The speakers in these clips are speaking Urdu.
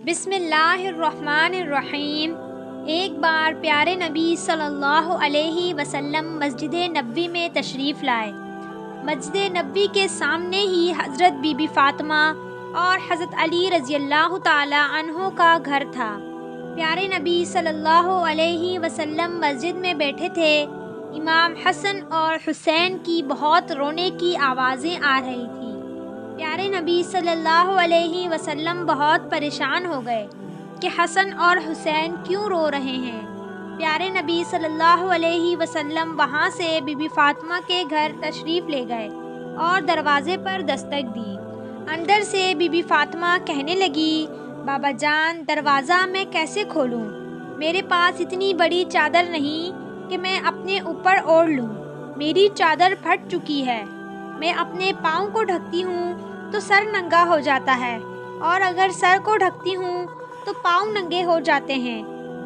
بسم اللہ الرحمن الرحیم۔ ایک بار پیارے نبی صلی اللہ علیہ وسلم مسجد نبوی میں تشریف لائے۔ مسجد نبوی کے سامنے ہی حضرت بی بی فاطمہ اور حضرت علی رضی اللہ تعالی عنہ کا گھر تھا۔ پیارے نبی صلی اللہ علیہ وسلم مسجد میں بیٹھے تھے۔ امام حسن اور حسین کی بہت رونے کی آوازیں آ رہی تھیں۔ پیارے نبی صلی اللہ علیہ وسلم بہت پریشان ہو گئے کہ حسن اور حسین کیوں رو رہے ہیں۔ پیارے نبی صلی اللہ علیہ وسلم وہاں سے بی بی فاطمہ کے گھر تشریف لے گئے اور دروازے پر دستک دی۔ اندر سے بی بی فاطمہ کہنے لگی، بابا جان دروازہ میں کیسے کھولوں؟ میرے پاس اتنی بڑی چادر نہیں کہ میں اپنے اوپر اوڑھ لوں۔ میری چادر پھٹ چکی ہے۔ میں اپنے پاؤں کو ڈھکتی ہوں تو سر ننگا ہو جاتا ہے، اور اگر سر کو ڈھکتی ہوں تو پاؤں ننگے ہو جاتے ہیں۔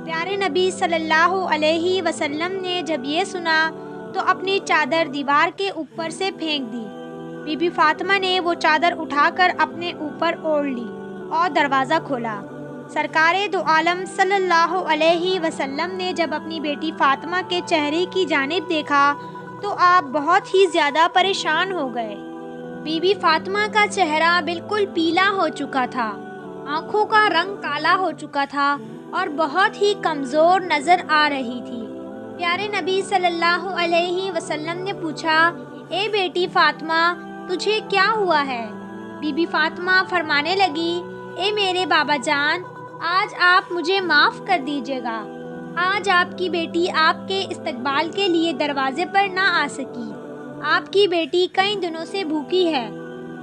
پیارے نبی صلی اللہ علیہ وسلم نے جب یہ سنا تو اپنی چادر دیوار کے اوپر سے پھینک دی۔ بی بی فاطمہ نے وہ چادر اٹھا کر اپنے اوپر اوڑھ لی اور دروازہ کھولا۔ سرکار دو عالم صلی اللہ علیہ وسلم نے جب اپنی بیٹی فاطمہ کے چہرے کی جانب دیکھا تو آپ بہت ہی زیادہ پریشان ہو گئے۔ بی بی فاطمہ کا چہرہ بالکل پیلا ہو چکا تھا، آنکھوں کا رنگ کالا ہو چکا تھا اور بہت ہی کمزور نظر آ رہی تھی۔ پیارے نبی صلی اللہ علیہ وسلم نے پوچھا، اے بیٹی فاطمہ تجھے کیا ہوا ہے؟ بی بی فاطمہ فرمانے لگی، اے میرے بابا جان آج آپ مجھے معاف کر دیجیے گا۔ آج آپ کی بیٹی آپ کے استقبال کے لیے دروازے پر نہ آ سکی۔ آپ کی بیٹی کئی دنوں سے بھوکی ہے۔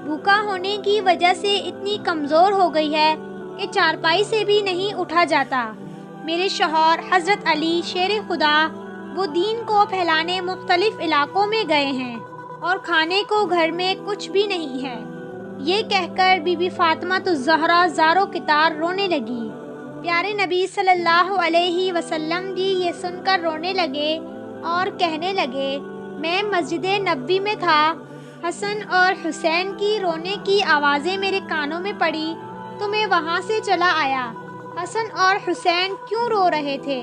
بھوکا ہونے کی وجہ سے اتنی کمزور ہو گئی ہے کہ چارپائی سے بھی نہیں اٹھا جاتا۔ میرے شوہر حضرت علی شیر خدا وہ دین کو پھیلانے مختلف علاقوں میں گئے ہیں اور کھانے کو گھر میں کچھ بھی نہیں ہے۔ یہ کہہ کر بی بی فاطمہ الزہرا زارو کتار رونے لگی۔ پیارے نبی صلی اللہ علیہ وسلم بھی یہ سن کر رونے لگے اور کہنے لگے، میں مسجد نبوی میں تھا، حسن اور حسین کی رونے کی آوازیں میرے کانوں میں پڑی تو میں وہاں سے چلا آیا۔ حسن اور حسین کیوں رو رہے تھے؟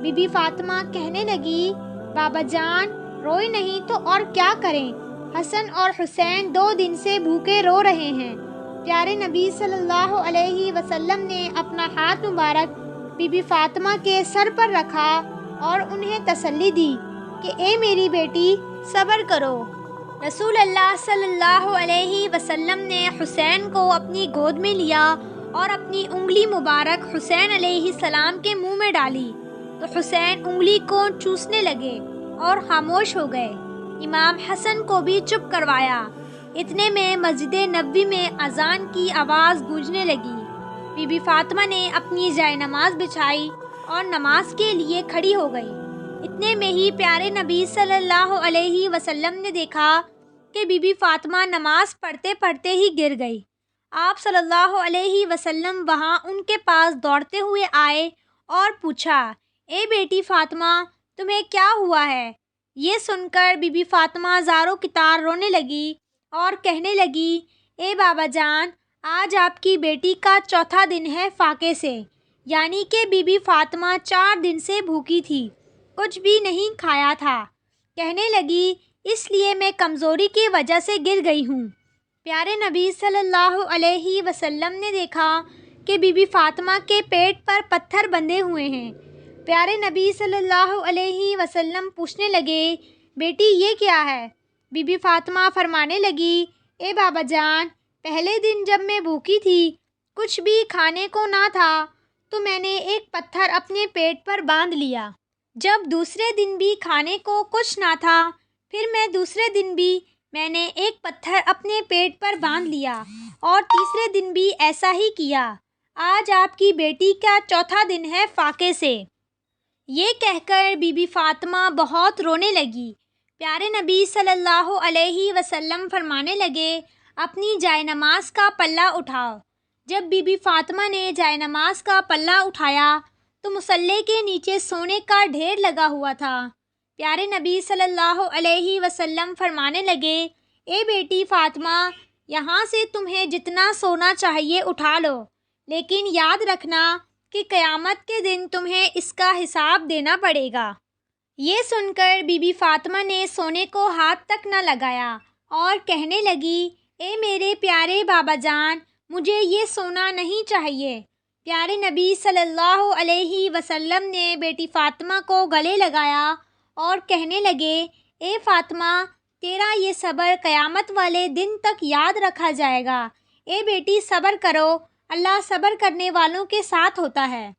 بی بی فاطمہ کہنے لگی، بابا جان روئے نہیں تو اور کیا کریں؟ حسن اور حسین 2 دن سے بھوکے رو رہے ہیں۔ پیارے نبی صلی اللہ علیہ وسلم نے اپنا ہاتھ مبارک بی بی فاطمہ کے سر پر رکھا اور انہیں تسلی دی کہ اے میری بیٹی صبر کرو۔ رسول اللہ صلی اللہ علیہ وسلم نے حسین کو اپنی گود میں لیا اور اپنی انگلی مبارک حسین علیہ السلام کے منہ میں ڈالی تو حسین انگلی کو چوسنے لگے اور خاموش ہو گئے۔ امام حسن کو بھی چپ کروایا۔ اتنے میں مسجد نبوی میں اذان کی آواز گونجنے لگی۔ بی بی فاطمہ نے اپنی جائے نماز بچھائی اور نماز کے لیے کھڑی ہو گئی۔ اتنے میں ہی پیارے نبی صلی اللہ علیہ وسلم نے دیکھا کہ بی بی فاطمہ نماز پڑھتے پڑھتے ہی گر گئی۔ آپ صلی اللہ علیہ وسلم وہاں ان کے پاس دوڑتے ہوئے آئے اور پوچھا، اے بیٹی فاطمہ تمہیں کیا ہوا ہے؟ یہ سن کر بی بی فاطمہ زارو کتار رونے لگی اور کہنے لگی، اے بابا جان آج آپ کی بیٹی کا 4تھا دن ہے فاقے سے، یعنی کہ بی بی فاطمہ 4 دن سے بھوکی تھی، کچھ بھی نہیں کھایا تھا۔ کہنے لگی، اس لیے میں کمزوری کی وجہ سے گر گئی ہوں۔ پیارے نبی صلی اللہ علیہ وسلم نے دیکھا کہ بی بی فاطمہ کے پیٹ پر پتھر بندھے ہوئے ہیں۔ پیارے نبی صلی اللہ علیہ وسلم پوچھنے لگے، بیٹی یہ کیا ہے؟ بی بی فاطمہ فرمانے لگی، اے بابا جان پہلے دن جب میں بھوکی تھی کچھ بھی کھانے کو نہ تھا تو میں نے ایک پتھر اپنے پیٹ پر باندھ لیا۔ جب دوسرے دن بھی کھانے کو کچھ نہ تھا پھر دوسرے دن بھی میں نے ایک پتھر اپنے پیٹ پر باندھ لیا اور تیسرے دن بھی ایسا ہی کیا۔ آج آپ کی بیٹی کا 4تھا دن ہے فاقے سے۔ یہ کہہ کر بی بی فاطمہ بہت رونے لگی۔ پیارے نبی صلی اللہ علیہ وسلم فرمانے لگے، اپنی جائے نماز کا پلہ اٹھاؤ۔ جب بی بی فاطمہ نے جائے نماز کا پلہ اٹھایا تو مصلے کے نیچے سونے کا ڈھیر لگا ہوا تھا۔ پیارے نبی صلی اللہ علیہ وسلم فرمانے لگے، اے بیٹی فاطمہ یہاں سے تمہیں جتنا سونا چاہیے اٹھا لو۔ لیکن یاد رکھنا کہ قیامت کے دن تمہیں اس کا حساب دینا پڑے گا۔ یہ سن کر بی بی فاطمہ نے سونے کو ہاتھ تک نہ لگایا اور کہنے لگی، اے میرے پیارے بابا جان، مجھے یہ سونا نہیں چاہیے۔ پیارے نبی صلی اللہ علیہ وسلم نے بیٹی فاطمہ کو گلے لگایا اور کہنے لگے، اے فاطمہ، تیرا یہ صبر قیامت والے دن تک یاد رکھا جائے گا۔ اے بیٹی، صبر کرو، اللہ صبر کرنے والوں کے ساتھ ہوتا ہے۔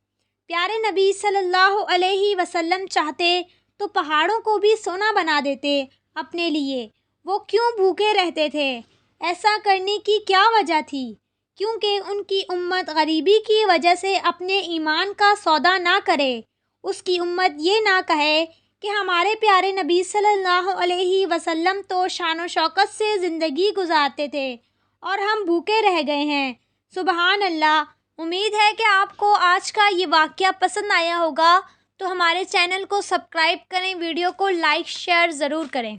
پیارے نبی صلی اللہ علیہ وسلم چاہتے تو پہاڑوں کو بھی سونا بنا دیتے اپنے لیے۔ وہ کیوں بھوکے رہتے تھے؟ ایسا کرنے کی کیا وجہ تھی؟ کیونکہ ان کی امت غریبی کی وجہ سے اپنے ایمان کا سودا نہ کرے، اس کی امت یہ نہ کہے کہ ہمارے پیارے نبی صلی اللہ علیہ وسلم تو شان و شوکت سے زندگی گزارتے تھے اور ہم بھوکے رہ گئے ہیں۔ سبحان اللہ۔ امید ہے کہ آپ کو آج کا یہ واقعہ پسند آیا ہوگا، تو ہمارے چینل کو سبسکرائب کریں، ویڈیو کو لائک شیئر ضرور کریں۔